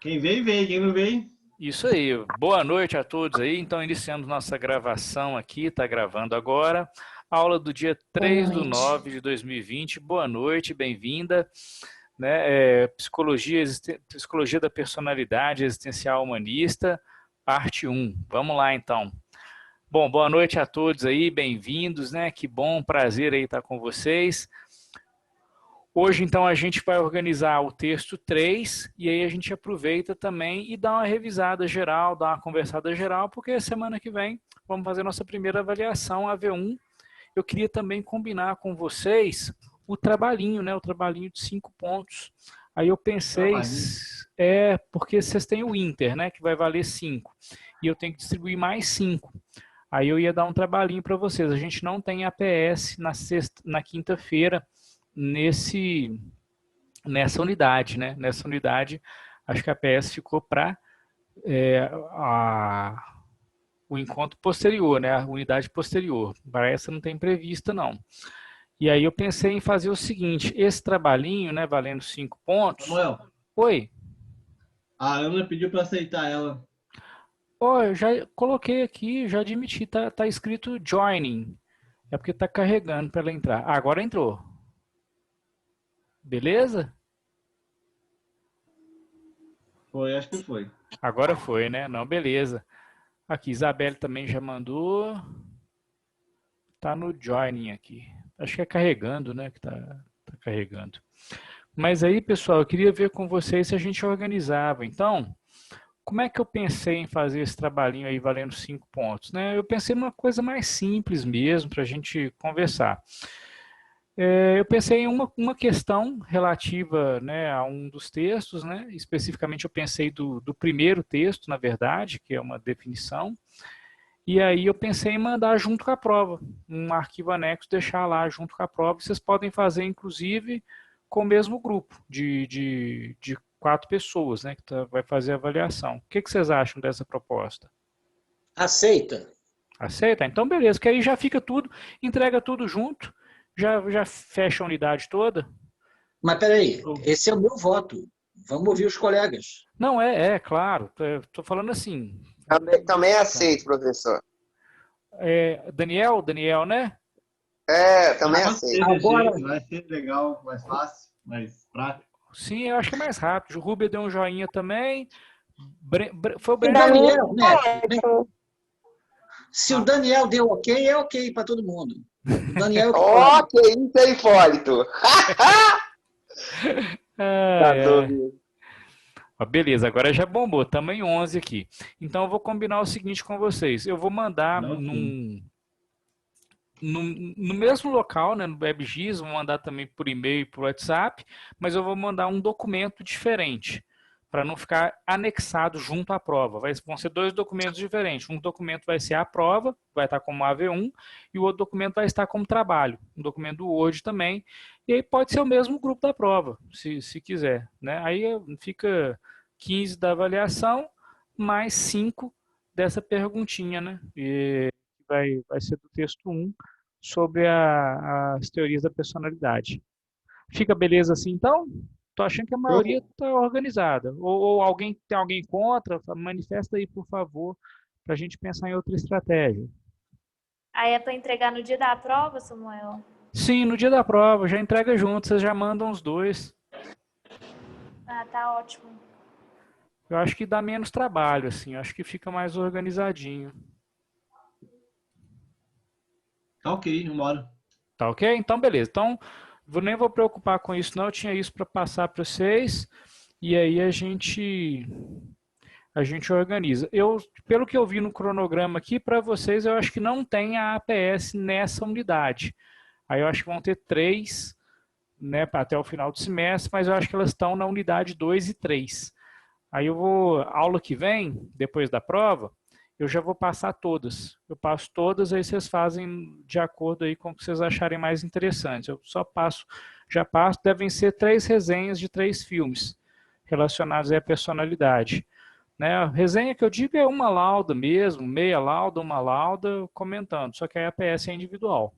Quem veio, veio. Quem não veio, Isso aí, boa noite a todos aí. Então, iniciando nossa gravação aqui, está gravando agora. Aula do dia Boa 3 de noite. 9 de 2020. Boa noite, bem-vinda. Psicologia da personalidade existencial humanista, parte 1. Vamos lá, então. Bom, boa noite a todos aí, bem-vindos, né? Que bom, prazer aí estar com vocês. Hoje, então, a gente vai organizar o texto 3 e aí a gente aproveita também e dá uma revisada geral, dá uma conversada geral, porque semana que vem vamos fazer nossa primeira avaliação, a V1. Eu queria também combinar com vocês o trabalhinho, né? O trabalhinho de 5 pontos. Aí eu pensei, porque vocês têm o Inter, né? Que vai valer 5. E eu tenho que distribuir mais 5. Aí eu ia dar um trabalhinho para vocês. A gente não tem APS na quinta-feira, nessa unidade, né? Nessa unidade, acho que a PS ficou para o encontro posterior, né? A unidade posterior. Para essa não tem prevista, não. E aí eu pensei em fazer o seguinte, esse trabalhinho, né, valendo 5 pontos... Samuel, Oi. a Ana pediu para aceitar ela. Eu já coloquei aqui, já admiti, tá escrito joining. É porque tá carregando para ela entrar. Agora entrou. Beleza? Foi, acho que foi. Agora foi, né? Não, beleza. Aqui, Isabelle também já mandou. Tá no joining aqui. Acho que é carregando, né? Que tá carregando. Mas aí, pessoal, eu queria ver com vocês se a gente organizava. Então, como é que eu pensei em fazer esse trabalhinho aí valendo 5 pontos, né? Eu pensei numa coisa mais simples mesmo para a gente conversar. Eu pensei em uma questão relativa, né, a um dos textos, né? Especificamente eu pensei do primeiro texto, na verdade, que é uma definição. E aí eu pensei em mandar junto com a prova, um arquivo anexo, deixar lá junto com a prova. Vocês podem fazer, inclusive, com o mesmo grupo de 4 pessoas, né, que vai fazer a avaliação. O que vocês acham dessa proposta? Aceita. Aceita? Então, beleza, que aí já fica tudo, entrega tudo junto, já fecha a unidade toda. Mas peraí, esse é o meu voto. Vamos ouvir os colegas. Não, claro, estou falando assim. Também aceito, professor. Daniel, né? Também Pode ser aceito. desse Agora- jeito, vai ser legal, mais fácil, mais prático. Sim, eu acho que é mais rápido. O Rubia deu um joinha também. Foi o O Breno. Daniel, né? Se o Daniel deu ok, é ok para todo mundo. O Daniel que fala. Que isso aí, Hipólito. Tá doido. Beleza, agora já bombou. Estamos em 11 aqui. Então eu vou combinar o seguinte com vocês. Eu vou mandar Não, no mesmo local, né, no WebGIS, vou mandar também por e-mail e por WhatsApp, mas eu vou mandar um documento diferente, para não ficar anexado junto à prova. Vão ser 2 documentos diferentes. Um documento vai ser a prova, vai estar como AV1, e o outro documento vai estar como trabalho, um documento do Word também. E aí pode ser o mesmo grupo da prova, se quiser, né? Aí fica 15 da avaliação, mais 5 dessa perguntinha, né? E vai ser do texto 1, sobre as teorias da personalidade. Fica beleza assim, então? Tô achando que a maioria está organizada. Ou alguém tem alguém contra? Manifesta aí, por favor, para a gente pensar em outra estratégia. Aí é para entregar no dia da prova, Samuel? Sim, no dia da prova, já entrega junto, vocês já mandam os 2. Ah, tá ótimo. Eu acho que dá menos trabalho, assim, eu acho que fica mais organizadinho. tá ok, vambora. Tá ok? Então, beleza. Então, nem vou preocupar com isso, não. Eu tinha isso para passar para vocês. E aí a gente organiza. Pelo que eu vi no cronograma aqui, para vocês, eu acho que não tem a APS nessa unidade. Aí eu acho que vão ter 3, né, até o final do semestre, mas eu acho que elas estão na unidade 2 e 3. Aí aula que vem, depois da prova, eu já vou passar todas. Eu passo todas, aí vocês fazem de acordo aí com o que vocês acharem mais interessante. Eu já passo, devem ser 3 resenhas de 3 filmes relacionados à personalidade. Né? A resenha que eu digo é uma lauda mesmo, meia lauda, uma lauda, comentando, só que a APS é individual.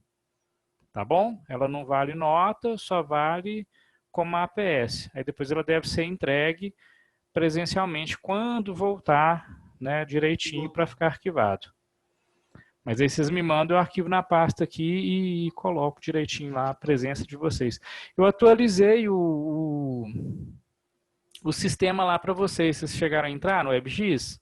Tá bom? Ela não vale nota, só vale como APS. Aí depois ela deve ser entregue presencialmente quando voltar, né, direitinho para ficar arquivado. Mas aí vocês me mandam o arquivo na pasta aqui e coloco direitinho lá a presença de vocês. Eu atualizei o sistema lá para vocês. Vocês chegaram a entrar no WebX?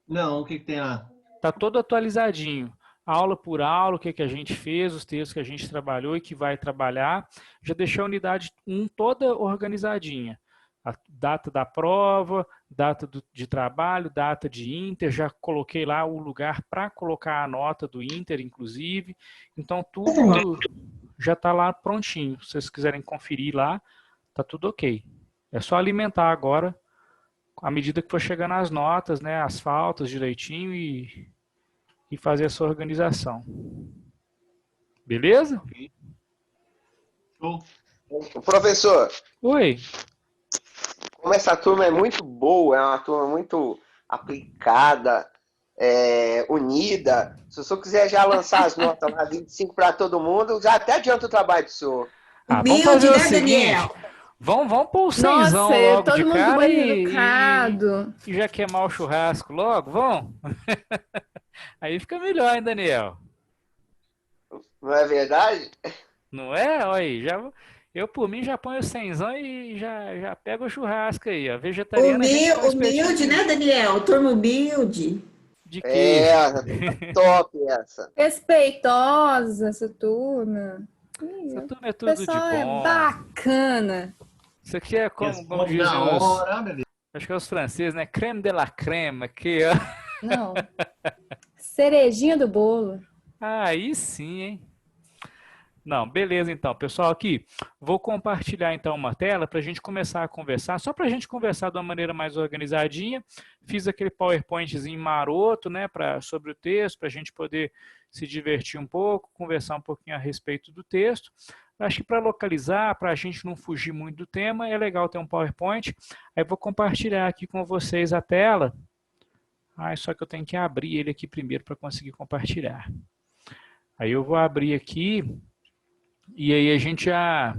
Não, o que tem lá? Tá todo atualizadinho. Aula por aula, o que a gente fez, os textos que a gente trabalhou e que vai trabalhar. Já deixei a unidade 1 toda organizadinha. A data da prova, data de trabalho, data de Inter, já coloquei lá o lugar para colocar a nota do Inter, inclusive. Então, tudo já está lá prontinho. Se vocês quiserem conferir lá, tá tudo ok. É só alimentar agora, à medida que for chegando as notas, né, as faltas direitinho e fazer essa organização. Beleza? Show. Professor, Oi. como essa turma é muito boa, é uma turma muito aplicada, unida, se o senhor quiser já lançar as notas lá, 25 para todo mundo, já até adianta o trabalho do senhor. Vamos fazer o né, seguinte, Daniel? vamos pôr o cenzão Nossa, logo todo de mundo cara bem e educado. já queimar o churrasco logo, vão? Aí fica melhor, hein, Daniel? Não é verdade? Não é? Olha aí, eu por mim já ponho o cenzão e já pego o churrasco aí, ó. Vegetariano a gente faz Humilde, né, Daniel? Turma humilde. de queijo. Top essa. Respeitosa essa turma. Essa turma é O tudo de pessoal é bom. bacana. Isso aqui é como Responde dizem na hora, beleza. acho que é os franceses, né? Creme de la creme aqui, ó. Não. Cerejinha do bolo. Aí sim, hein? Não, beleza então. Pessoal, aqui, vou compartilhar então uma tela para a gente começar a conversar, só para a gente conversar de uma maneira mais organizadinha. Fiz aquele PowerPointzinho maroto, né, sobre o texto, para a gente poder se divertir um pouco, conversar um pouquinho a respeito do texto. Acho que para localizar, para a gente não fugir muito do tema, é legal ter um PowerPoint. Aí vou compartilhar aqui com vocês a tela. Só que eu tenho que abrir ele aqui primeiro para conseguir compartilhar. Aí eu vou abrir aqui e aí a gente já...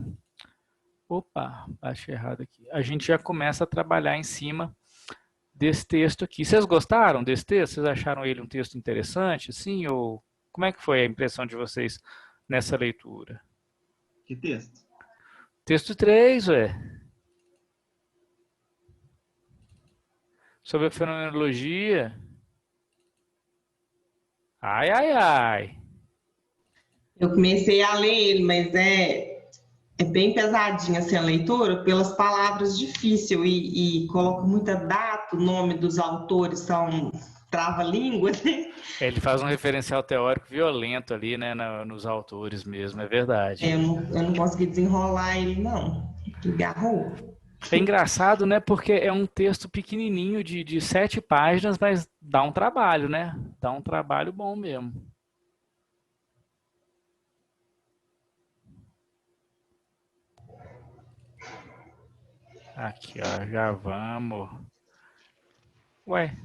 Opa, baixei errado aqui. A gente já começa a trabalhar em cima desse texto aqui. Vocês gostaram desse texto? Vocês acharam ele um texto interessante, assim? Ou como é que foi a impressão de vocês nessa leitura? Que texto? Texto 3, ué. Sobre a fenomenologia. Ai, ai, ai. Eu comecei a ler ele, mas é bem pesadinha assim, a leitura, pelas palavras difíceis e coloca muita data, o nome dos autores são trava-língua, né? Ele faz um referencial teórico violento ali, né, nos autores mesmo, é verdade. Eu não consegui desenrolar ele, não. Que garrou. É engraçado, né, porque é um texto pequenininho de 7 páginas, mas dá um trabalho, né? Dá um trabalho bom mesmo. Aqui, ó, já vamos. Ué.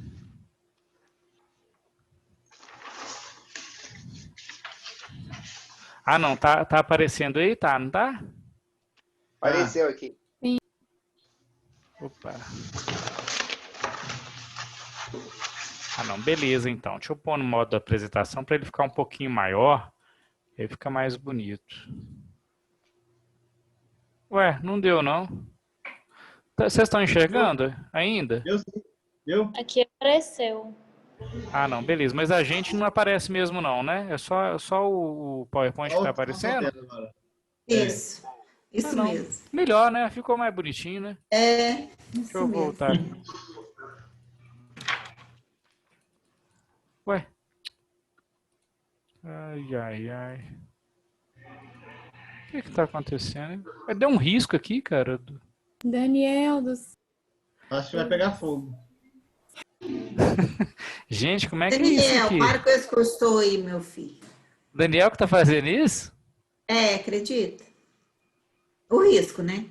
Ah, não, tá aparecendo aí, tá, não tá? Apareceu aqui. Opa. Ah, não, beleza, então. Deixa eu pôr no modo da apresentação para ele ficar um pouquinho maior. Aí fica mais bonito. Ué, não deu, não? Vocês estão enxergando ainda? Eu? Aqui apareceu. Ah, não, beleza. Mas a gente não aparece mesmo não, né? É só o PowerPoint que está aparecendo? Isso. Isso não. mesmo. Melhor, né? Ficou mais bonitinho, né? Deixa eu voltar. Ué. Ai, ai, ai. O que está acontecendo? Deu um risco aqui, cara. Daniel Acho que vai pegar fogo. Gente, como é que é isso Daniel, aqui? para com esse cursor aí, meu filho. Daniel que tá fazendo isso? Acredita. O risco, né?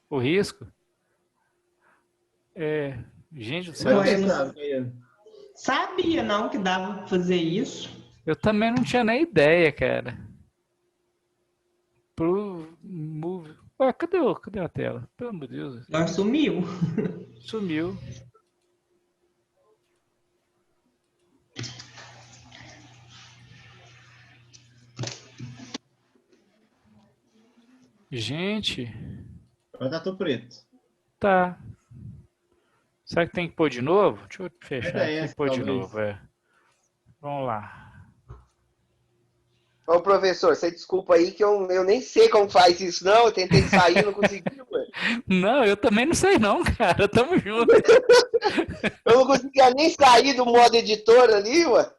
O risco? Gente do céu. Sabia, não, que dava para fazer isso. Eu também não tinha nem ideia, cara. Ué, cadê a tela? Pelo amor de Deus. Agora sumiu. Sumiu. Gente, Agora tá tudo preto. tá. Será que tem que pôr de novo? Deixa eu fechar aqui e essa, pôr de talvez. novo. Vamos lá. Ô, professor, você desculpa aí que eu nem sei como faz isso, não. Eu tentei sair, não consegui, ué. Não, eu também não sei não, cara. Tamo junto. Eu não conseguia nem sair do modo editor ali, ué.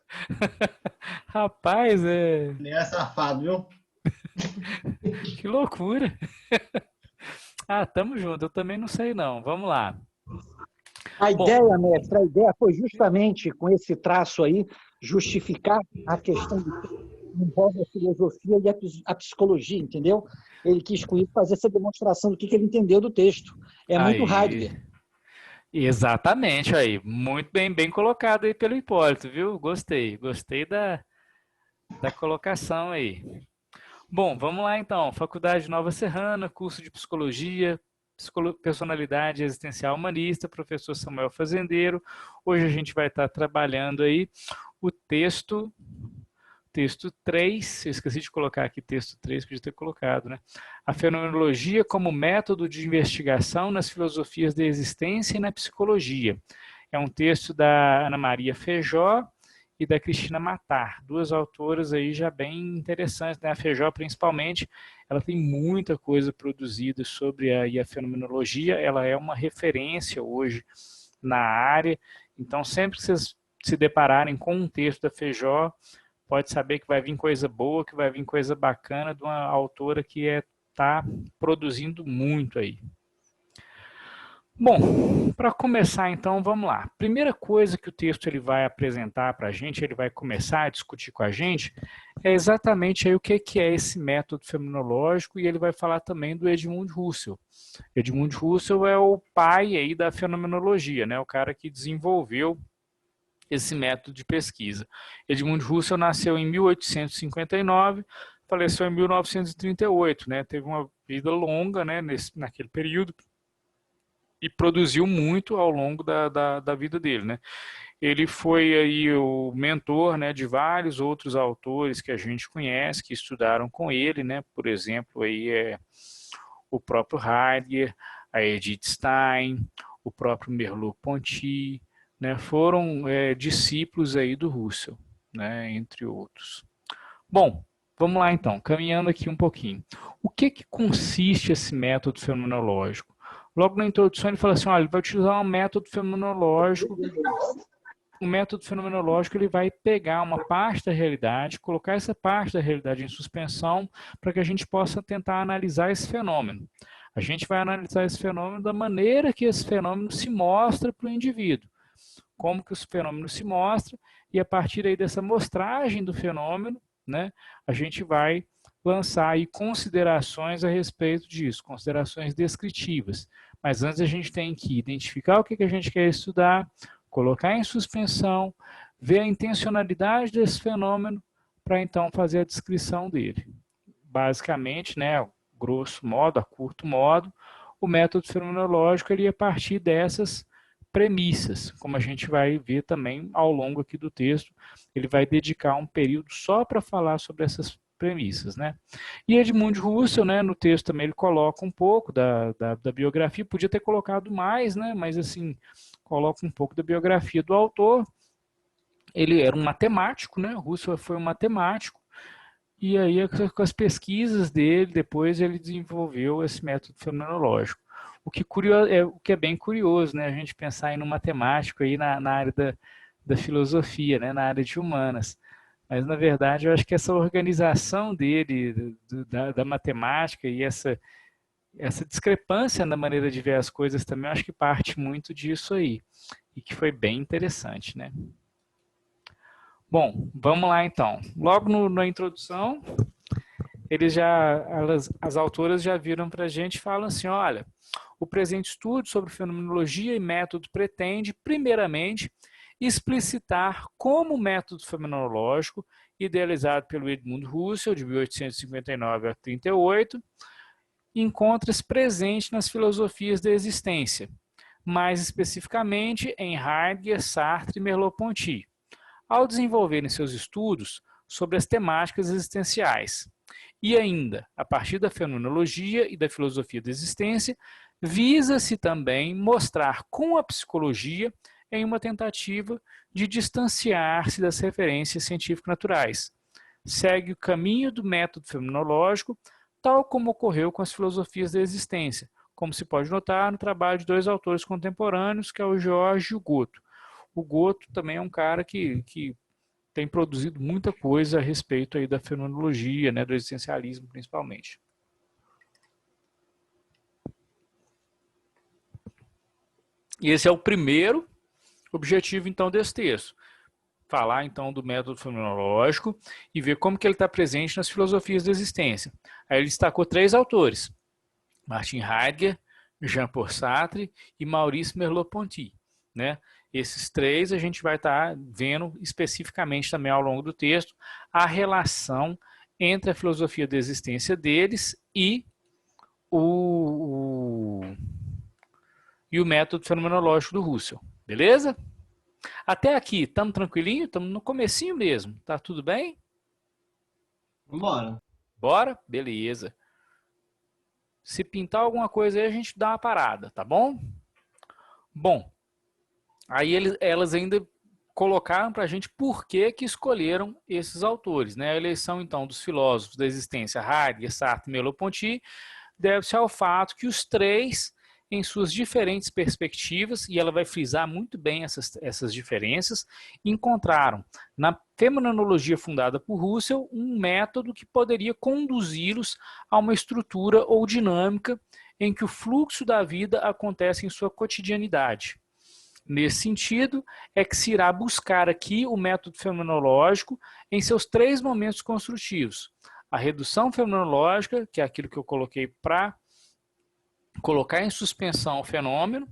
Rapaz, Ele é safado, viu? que loucura. Ah, tamo junto. Eu também não sei não. Vamos lá. A Bom. ideia, mestre, a ideia foi justamente com esse traço aí, justificar a questão de que envolve a filosofia e a psicologia, entendeu? Ele quis com isso fazer essa demonstração do que ele entendeu do texto. É muito Aí. Heidegger. Exatamente aí. Muito bem colocado aí pelo Hipólito, viu? Gostei da colocação aí. Bom, vamos lá então. Faculdade Nova Serrana, curso de Psicologia, Personalidade Existencial Humanista, professor Samuel Fazendeiro. Hoje a gente vai estar trabalhando aí o texto 3, eu esqueci de colocar aqui texto 3, podia ter colocado, né? A fenomenologia como método de investigação nas filosofias da existência e na psicologia. É um texto da Ana Maria Feijó e da Cristina Matar, duas autoras aí já bem interessantes, né? A Feijó, principalmente, ela tem muita coisa produzida sobre a fenomenologia, ela é uma referência hoje na área, então sempre que vocês se depararem com um texto da Feijó, pode saber que vai vir coisa boa, que vai vir coisa bacana de uma autora que está produzindo muito aí. Bom, para começar então, vamos lá. Primeira coisa que o texto ele vai apresentar para a gente, ele vai começar a discutir com a gente, é exatamente aí o que é esse método fenomenológico, e ele vai falar também do Edmund Husserl. Edmund Husserl é o pai aí da fenomenologia, né? O cara que desenvolveu esse método de pesquisa. Edmund Husserl nasceu em 1859, faleceu em 1938, né? Teve uma vida longa, né, naquele período, e produziu muito ao longo da vida dele, né? Ele foi aí o mentor, né, de vários outros autores que a gente conhece, que estudaram com ele, né? Por exemplo, aí o próprio Heidegger, a Edith Stein, o próprio Merleau-Ponty, né? Foram discípulos aí do Husserl, né? Entre outros. Bom, vamos lá então, caminhando aqui um pouquinho. O que consiste esse método fenomenológico? Logo na introdução ele fala assim, olha, ele vai utilizar um método fenomenológico. O método fenomenológico ele vai pegar uma parte da realidade, colocar essa parte da realidade em suspensão para que a gente possa tentar analisar esse fenômeno. A gente vai analisar esse fenômeno da maneira que esse fenômeno se mostra para o indivíduo. Como que esse fenômeno se mostra, e a partir aí dessa mostragem do fenômeno, né, a gente vai lançar aí considerações a respeito disso, considerações descritivas. Mas antes a gente tem que identificar o que a gente quer estudar, colocar em suspensão, ver a intencionalidade desse fenômeno, para então fazer a descrição dele. Basicamente, né, grosso modo, a curto modo, o método fenomenológico ele ia partir dessas premissas, como a gente vai ver também ao longo aqui do texto, ele vai dedicar um período só para falar sobre essas premissas, né? E Edmund Husserl, né, no texto também ele coloca um pouco da biografia, podia ter colocado mais, né, mas assim, coloca um pouco da biografia do autor. Ele era um matemático, né, Husserl foi um matemático, e aí com as pesquisas dele, depois ele desenvolveu esse método fenomenológico. O que é bem curioso, né, a gente pensar em um matemático aí na área da filosofia, né, na área de humanas. Mas, na verdade, eu acho que essa organização dele, da matemática e essa discrepância na maneira de ver as coisas também, eu acho que parte muito disso aí. E que foi bem interessante, né? Bom, vamos lá então. Logo na introdução, as autoras já viram para a gente e falam assim, olha, o presente estudo sobre fenomenologia e método pretende, primeiramente, explicitar como o método fenomenológico, idealizado pelo Edmund Husserl, de 1859 a 38, encontra-se presente nas filosofias da existência, mais especificamente em Heidegger, Sartre e Merleau-Ponty, ao desenvolverem seus estudos sobre as temáticas existenciais. E ainda, a partir da fenomenologia e da filosofia da existência, visa-se também mostrar com a psicologia em uma tentativa de distanciar-se das referências científico-naturais. Segue o caminho do método fenomenológico, tal como ocorreu com as filosofias da existência, como se pode notar no trabalho de dois autores contemporâneos, que é o George e o Goto. O Goto também é um cara que tem produzido muita coisa a respeito aí da fenomenologia, né, do existencialismo principalmente. E esse é o primeiro objetivo, então, desse texto. Falar, então, do método fenomenológico e ver como que ele está presente nas filosofias da existência. Aí ele destacou 3 autores, Martin Heidegger, Jean-Paul Sartre e Maurice Merleau-Ponty, né? Esses 3 a gente vai estar vendo especificamente também ao longo do texto a relação entre a filosofia da existência deles e o método fenomenológico do Husserl, beleza? Até aqui, estamos tranquilinho? Estamos no comecinho mesmo, tá tudo bem? Vambora. Bora? Beleza. Se pintar alguma coisa aí, a gente dá uma parada, tá bom? Bom, aí elas ainda colocaram para a gente por que escolheram esses autores, né? A eleição, então, dos filósofos da existência, Heidegger, Sartre e Merleau-Ponty, deve-se ao fato que os 3, em suas diferentes perspectivas, e ela vai frisar muito bem essas diferenças, encontraram na fenomenologia fundada por Husserl um método que poderia conduzi-los a uma estrutura ou dinâmica em que o fluxo da vida acontece em sua cotidianidade. Nesse sentido, é que se irá buscar aqui o método fenomenológico em seus 3 momentos construtivos. A redução fenomenológica, que é aquilo que eu coloquei para colocar em suspensão o fenômeno,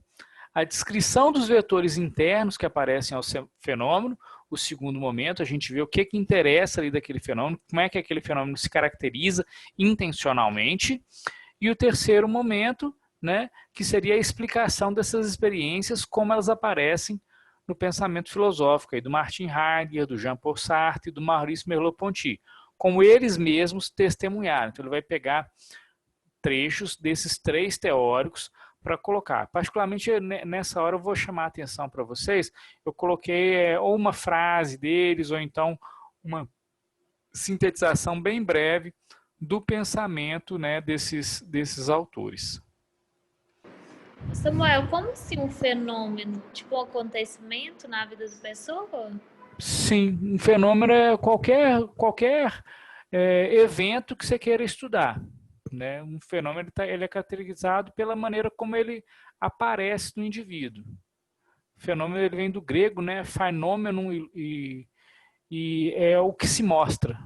a descrição dos vetores internos que aparecem ao fenômeno, o segundo momento, a gente vê o que interessa ali daquele fenômeno, como é que aquele fenômeno se caracteriza intencionalmente, e o terceiro momento, né, que seria a explicação dessas experiências, como elas aparecem no pensamento filosófico aí do Martin Heidegger, do Jean-Paul Sartre e do Maurice Merleau-Ponty, como eles mesmos testemunharam. Então ele vai pegar trechos desses 3 teóricos para colocar. Particularmente nessa hora eu vou chamar a atenção para vocês, eu coloquei ou uma frase deles, ou então uma sintetização bem breve do pensamento, né, desses autores. Samuel, como se um fenômeno, tipo um acontecimento na vida da pessoa? Sim, um fenômeno é qualquer evento que você queira estudar. Né? Um fenômeno ele é caracterizado pela maneira como ele aparece no indivíduo. O fenômeno ele vem do grego, né? Fenômeno, e é o que se mostra.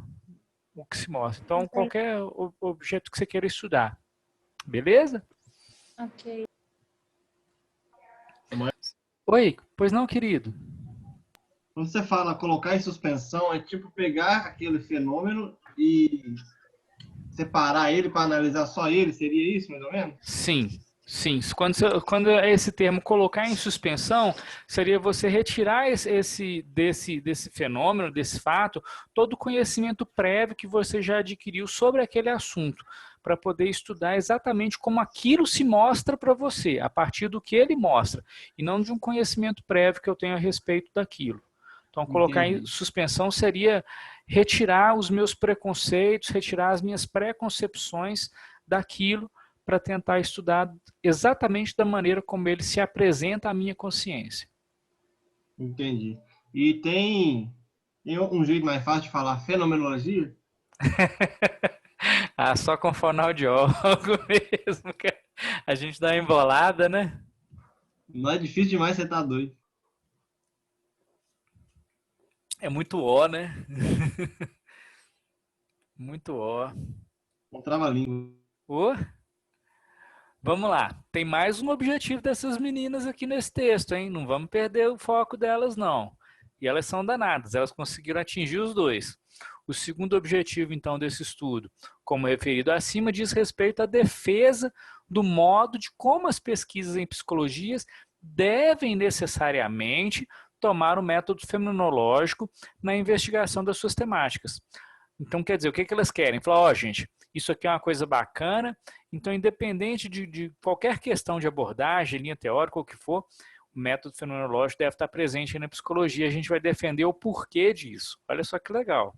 O que se mostra. Então, qualquer objeto que você queira estudar. Beleza? Ok. Oi, pois não, querido? Quando você fala colocar em suspensão, é tipo pegar aquele fenômeno e separar ele para analisar só ele, seria isso, mais ou menos? Sim, sim. Quando esse termo colocar em suspensão, seria você retirar desse fenômeno, desse fato, todo o conhecimento prévio que você já adquiriu sobre aquele assunto, para poder estudar exatamente como aquilo se mostra para você, a partir do que ele mostra, e não de um conhecimento prévio que eu tenho a respeito daquilo. Então, colocar em suspensão seria retirar os meus preconceitos, retirar as minhas preconcepções daquilo para tentar estudar exatamente da maneira como ele se apresenta à minha consciência. Entendi. E tem um jeito mais fácil de falar fenomenologia? Ah, só com fonoaudiólogo mesmo. A gente dá uma embolada, né? Não é difícil demais, você tá doido. É muito ó, né? Muito ó. Um trava-língua. Ô? Vamos lá. Tem mais um objetivo dessas meninas aqui nesse texto, hein? Não vamos perder o foco delas, não. E elas são danadas. Elas conseguiram atingir os 2. O segundo objetivo, então, desse estudo, como referido acima, diz respeito à defesa do modo de como as pesquisas em psicologias devem necessariamente tomar o método fenomenológico na investigação das suas temáticas. Então, quer dizer, o que elas querem? Falar, ó, gente, isso aqui é uma coisa bacana, então, independente de qualquer questão de abordagem, linha teórica ou o que for, o método fenomenológico deve estar presente na psicologia. A gente vai defender o porquê disso. Olha só que legal.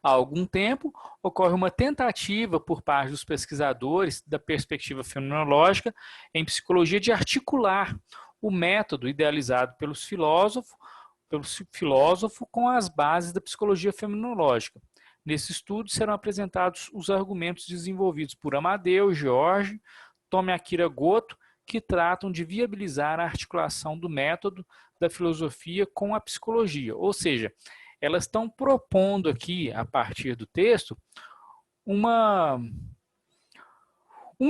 Há algum tempo, ocorre uma tentativa por parte dos pesquisadores da perspectiva fenomenológica em psicologia de articular o método idealizado pelo filósofo com as bases da psicologia fenomenológica. Nesse estudo serão apresentados os argumentos desenvolvidos por Amadeu, George, Tome Akira Goto, que tratam de viabilizar a articulação do método da filosofia com a psicologia. Ou seja, elas estão propondo aqui, a partir do texto, um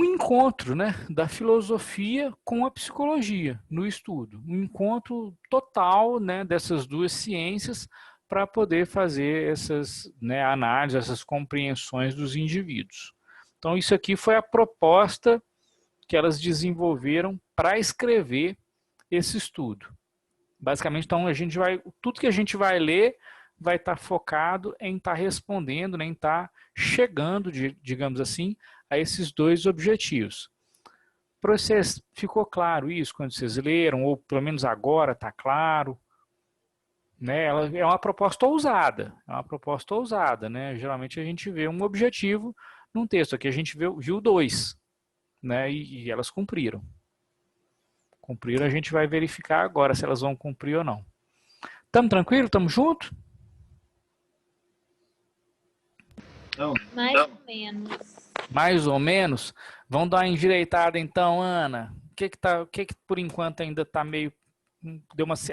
encontro, né, da filosofia com a psicologia no estudo. Um encontro total, né, dessas duas ciências para poder fazer essas, né, análises, essas compreensões dos indivíduos. Então, isso aqui foi a proposta que elas desenvolveram para escrever esse estudo. Basicamente, então, tudo que a gente vai ler vai estar focado em estar respondendo, né, em estar chegando, digamos assim, a esses dois objetivos. Para vocês, ficou claro isso quando vocês leram, ou pelo menos agora está claro? Né? Ela é uma proposta ousada, né? Geralmente a gente vê um objetivo num texto, aqui a gente viu dois, né? E elas cumpriram. Cumpriram, a gente vai verificar agora se elas vão cumprir ou não. Estamos tranquilos? Estamos juntos? Não. Mais ou menos. Mais ou menos? Vamos dar uma endireitada então, Ana. O que por enquanto ainda está meio...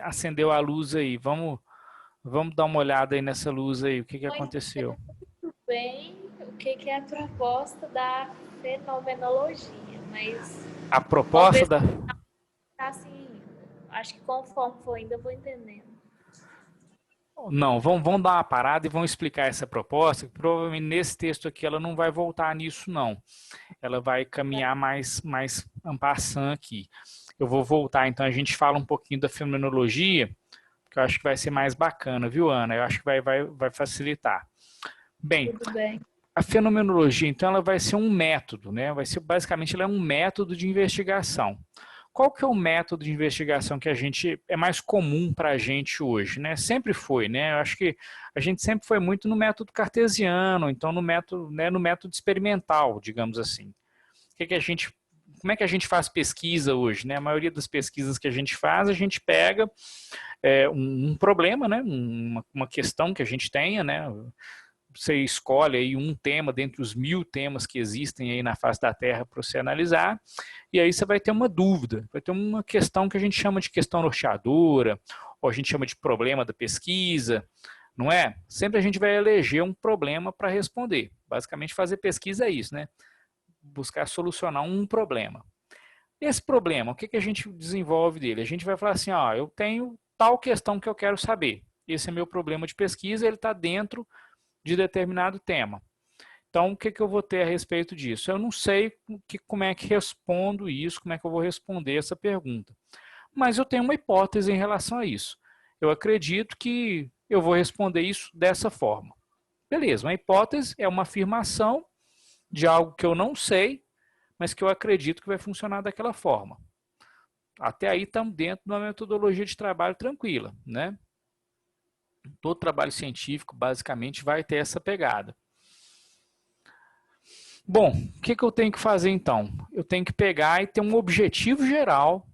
acendeu a luz aí. Vamos dar uma olhada aí nessa luz aí. O que aconteceu? Muito bem, o que é a proposta da fenomenologia, mas... A proposta da... Assim, acho que conforme for ainda eu vou entendendo. Não, vamos dar uma parada e vamos explicar essa proposta. Provavelmente nesse texto aqui ela não vai voltar nisso, não. Ela vai caminhar mais en passant aqui. Eu vou voltar, então a gente fala um pouquinho da fenomenologia, que eu acho que vai ser mais bacana, viu, Ana? Eu acho que vai facilitar. Bem, Tudo bem. a fenomenologia, então, ela vai ser um método, né? Basicamente, ela é um método de investigação. Qual que é o método de investigação que é mais comum para a gente hoje, né? Sempre foi, né? Eu acho que a gente sempre foi muito no método cartesiano, então no método experimental, digamos assim. Como é que a gente faz pesquisa hoje, né? A maioria das pesquisas que a gente faz, a gente pega um problema, né? Uma questão que a gente tenha, né? Você escolhe aí um tema dentre os 1000 temas que existem aí na face da Terra para você analisar, e aí você vai ter uma dúvida, vai ter uma questão que a gente chama de questão norteadora, ou a gente chama de problema da pesquisa, não é? Sempre a gente vai eleger um problema para responder. Basicamente, fazer pesquisa é isso, né? Buscar solucionar um problema. Esse problema, o que a gente desenvolve dele? A gente vai falar assim, ó, eu tenho tal questão que eu quero saber. Esse é meu problema de pesquisa, ele está dentro de determinado tema. Então, o que eu vou ter a respeito disso? Eu não sei como é que respondo isso, como é que eu vou responder essa pergunta. Mas eu tenho uma hipótese em relação a isso. Eu acredito que eu vou responder isso dessa forma. Beleza, uma hipótese é uma afirmação de algo que eu não sei, mas que eu acredito que vai funcionar daquela forma. Até aí estamos dentro de uma metodologia de trabalho tranquila, né? Todo trabalho científico, basicamente, vai ter essa pegada. Bom, o que eu tenho que fazer, então? Eu tenho que pegar e ter um objetivo geral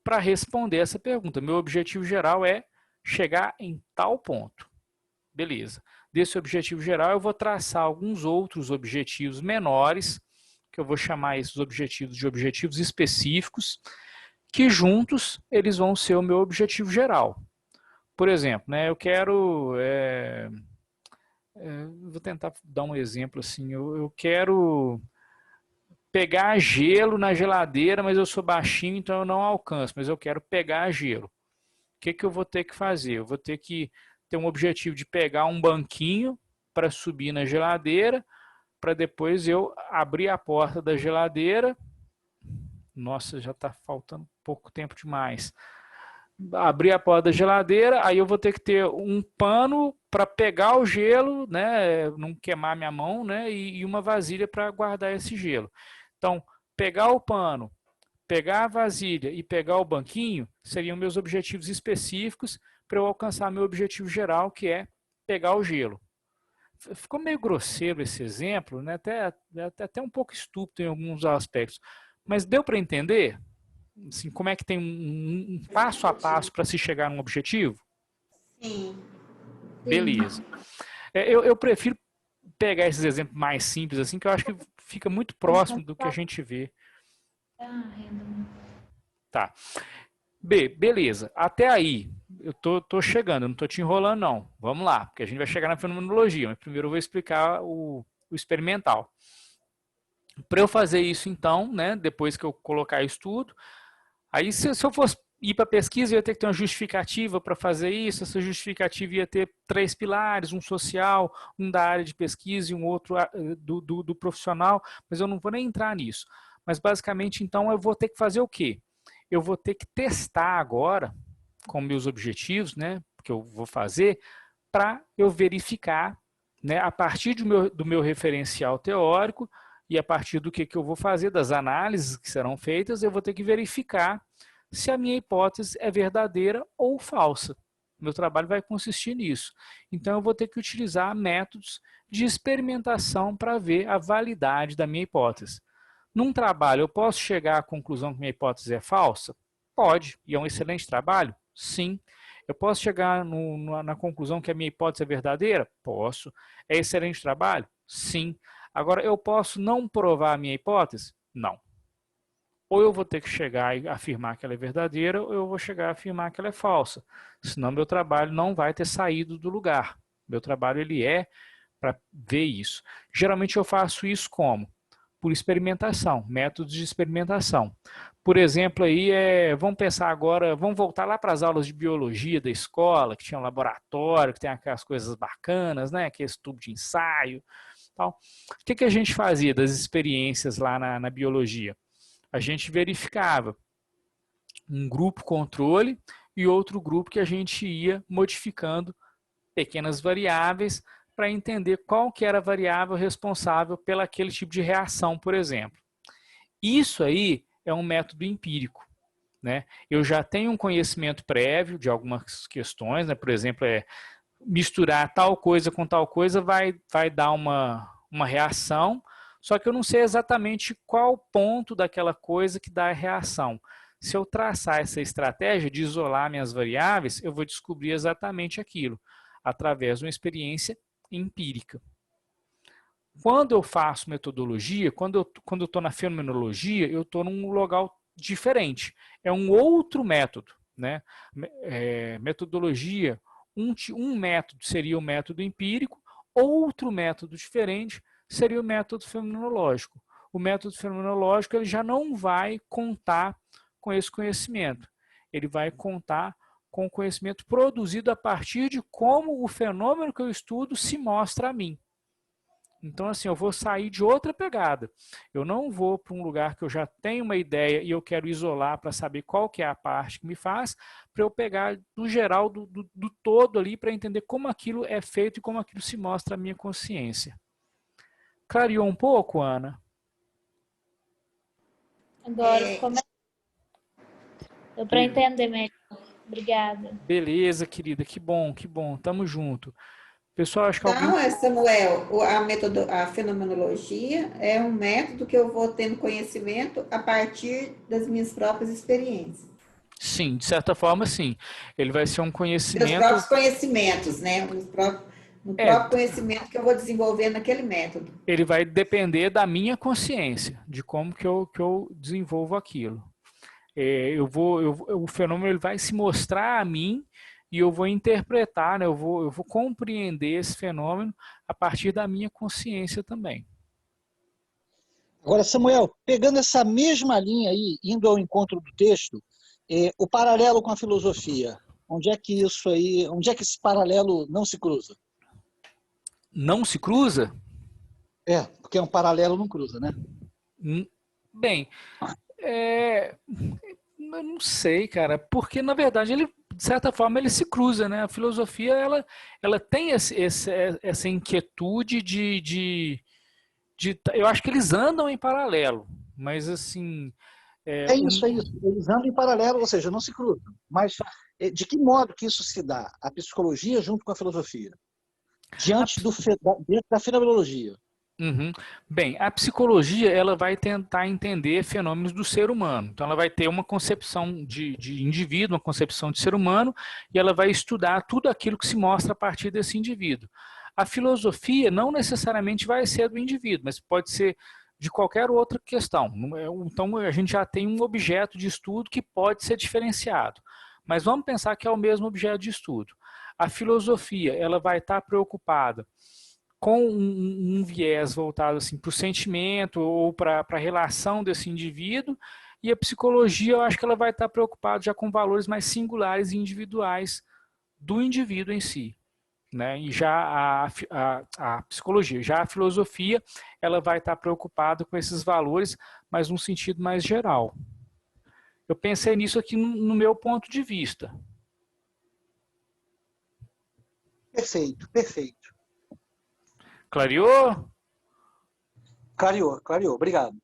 para responder essa pergunta. Meu objetivo geral é chegar em tal ponto. Beleza. Desse objetivo geral, eu vou traçar alguns outros objetivos menores, que eu vou chamar esses objetivos de objetivos específicos, que juntos eles vão ser o meu objetivo geral. Por exemplo, né, eu quero... vou tentar dar um exemplo assim. Eu quero pegar gelo na geladeira, mas eu sou baixinho, então eu não alcanço, mas eu quero pegar gelo. O que eu vou ter que fazer? Eu vou ter que ter um objetivo de pegar um banquinho para subir na geladeira, para depois eu abrir a porta da geladeira. Nossa, já está faltando pouco tempo demais. Abrir a porta da geladeira, aí eu vou ter que ter um pano para pegar o gelo, né, não queimar minha mão, né, e uma vasilha para guardar esse gelo. Então, pegar o pano, pegar a vasilha e pegar o banquinho seriam meus objetivos específicos para eu alcançar meu objetivo geral, que é pegar o gelo. Ficou meio grosseiro esse exemplo, né, até um pouco estúpido em alguns aspectos, mas deu para entender? Assim, como é que tem um passo a passo para se chegar num objetivo? Sim. Beleza. Eu prefiro pegar esses exemplos mais simples, assim, que eu acho que fica muito próximo do que a gente vê. Tá. Beleza. Até aí, eu tô chegando, eu não tô te enrolando, não. Vamos lá, porque a gente vai chegar na fenomenologia, mas primeiro eu vou explicar o experimental. Para eu fazer isso, então, né, depois que eu colocar isso tudo, aí se eu fosse ir para pesquisa, eu ia ter que ter uma justificativa para fazer isso. Essa justificativa ia ter 3 pilares, um social, um da área de pesquisa e um outro do profissional, mas eu não vou nem entrar nisso. Mas basicamente, então, eu vou ter que fazer o quê? Eu vou ter que testar agora, com meus objetivos, né, que eu vou fazer, para eu verificar, né, a partir do meu referencial teórico e a partir do que eu vou fazer, das análises que serão feitas, eu vou ter que verificar se a minha hipótese é verdadeira ou falsa. Meu trabalho vai consistir nisso. Então, eu vou ter que utilizar métodos de experimentação para ver a validade da minha hipótese. Num trabalho, eu posso chegar à conclusão que minha hipótese é falsa? Pode. E é um excelente trabalho? Sim. Eu posso chegar na conclusão que a minha hipótese é verdadeira? Posso. É excelente trabalho? Sim. Agora, eu posso não provar a minha hipótese? Não. Ou eu vou ter que chegar e afirmar que ela é verdadeira, ou eu vou chegar a afirmar que ela é falsa. Senão, meu trabalho não vai ter saído do lugar. Meu trabalho ele é para ver isso. Geralmente, eu faço isso como? Por experimentação, métodos de experimentação. Por exemplo, aí, vamos pensar agora, vamos voltar lá para as aulas de biologia da escola, que tinha um laboratório, que tem aquelas coisas bacanas, né? Aquele tubo de ensaio. Tal. O que a gente fazia das experiências lá na biologia? A gente verificava um grupo controle e outro grupo que a gente ia modificando pequenas variáveis para entender qual que era a variável responsável pelo aquele tipo de reação, por exemplo. Isso aí é um método empírico, né? Eu já tenho um conhecimento prévio de algumas questões, né? Por exemplo, misturar tal coisa com tal coisa vai dar uma reação, só que eu não sei exatamente qual ponto daquela coisa que dá a reação. Se eu traçar essa estratégia de isolar minhas variáveis, eu vou descobrir exatamente aquilo, através de uma experiência empírica. Quando eu faço metodologia, quando eu estou na fenomenologia, eu estou num lugar diferente. É um outro método, né? Metodologia, um método seria o método empírico, outro método diferente seria o método fenomenológico. O método fenomenológico ele já não vai contar com esse conhecimento. Ele vai contar com o conhecimento produzido a partir de como o fenômeno que eu estudo se mostra a mim. Então, assim, eu vou sair de outra pegada. Eu não vou para um lugar que eu já tenho uma ideia e eu quero isolar para saber qual que é a parte que me faz, para eu pegar do geral, do todo ali, para entender como aquilo é feito e como aquilo se mostra à minha consciência. Clareou um pouco, Ana? Agora, deu para entender melhor. Obrigada. Beleza, querida. Que bom, que bom. Tamo junto. Pessoal, acho que Então, Samuel, a fenomenologia é um método que eu vou tendo conhecimento a partir das minhas próprias experiências. Sim, de certa forma, sim. Ele vai ser um conhecimento... Os próprios conhecimentos, né? No próprio conhecimento que eu vou desenvolver naquele método. Ele vai depender da minha consciência, de como que eu desenvolvo aquilo. O fenômeno ele vai se mostrar a mim e eu vou interpretar, né? Eu vou compreender esse fenômeno a partir da minha consciência também. Agora, Samuel, pegando essa mesma linha aí, indo ao encontro do texto, o paralelo com a filosofia. Onde é que isso aí, onde é que esse paralelo não se cruza? Não se cruza? É, porque um paralelo não cruza, né? Bem, eu não sei, cara, porque na verdade ele, de certa forma, ele se cruza, né? A filosofia, ela tem essa inquietude eu acho que eles andam em paralelo, mas assim... É isso. Eles andam em paralelo, ou seja, não se cruzam. Mas de que modo que isso se dá? A psicologia junto com a filosofia? Diante da fenomenologia. Uhum. Bem, a psicologia ela vai tentar entender fenômenos do ser humano. Então, ela vai ter uma concepção de indivíduo, uma concepção de ser humano, e ela vai estudar tudo aquilo que se mostra a partir desse indivíduo. A filosofia não necessariamente vai ser do indivíduo, mas pode ser de qualquer outra questão. Então, a gente já tem um objeto de estudo que pode ser diferenciado. Mas vamos pensar que é o mesmo objeto de estudo. A filosofia ela vai estar preocupada com um viés voltado assim, para o sentimento ou para a relação desse indivíduo, e a psicologia eu acho que ela vai estar preocupada já com valores mais singulares e individuais do indivíduo em si. Né? E já a psicologia, já a filosofia, ela vai estar preocupada com esses valores, mas num sentido mais geral. Eu pensei nisso aqui no meu ponto de vista. Perfeito, perfeito. Clareou? Clareou, obrigado.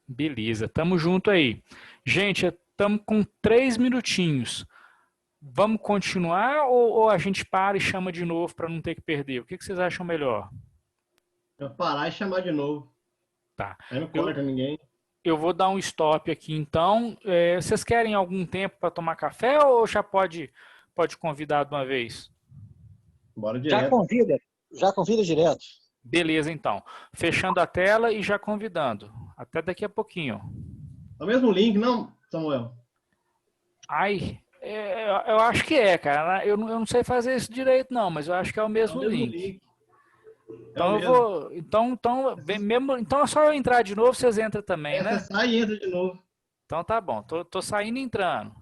Beleza, tamo junto aí. Gente, estamos com 3 minutinhos. Vamos continuar ou a gente para e chama de novo para não ter que perder? O que vocês acham melhor? Eu parar e chamar de novo. Tá. Aí não corta ninguém. Eu vou dar um stop aqui então. Vocês querem algum tempo para tomar café ou já pode convidar de uma vez? Bora direto. Já convida direto. Beleza, então. Fechando a tela e já convidando. Até daqui a pouquinho. É o mesmo link, não, Samuel? Ai, eu acho que é, cara. Eu não sei fazer isso direito, não, mas eu acho que é o mesmo link. Então eu vou. Então é só eu entrar de novo, vocês entram também, né? Você sai e entra de novo. Então tá bom. Tô saindo e entrando.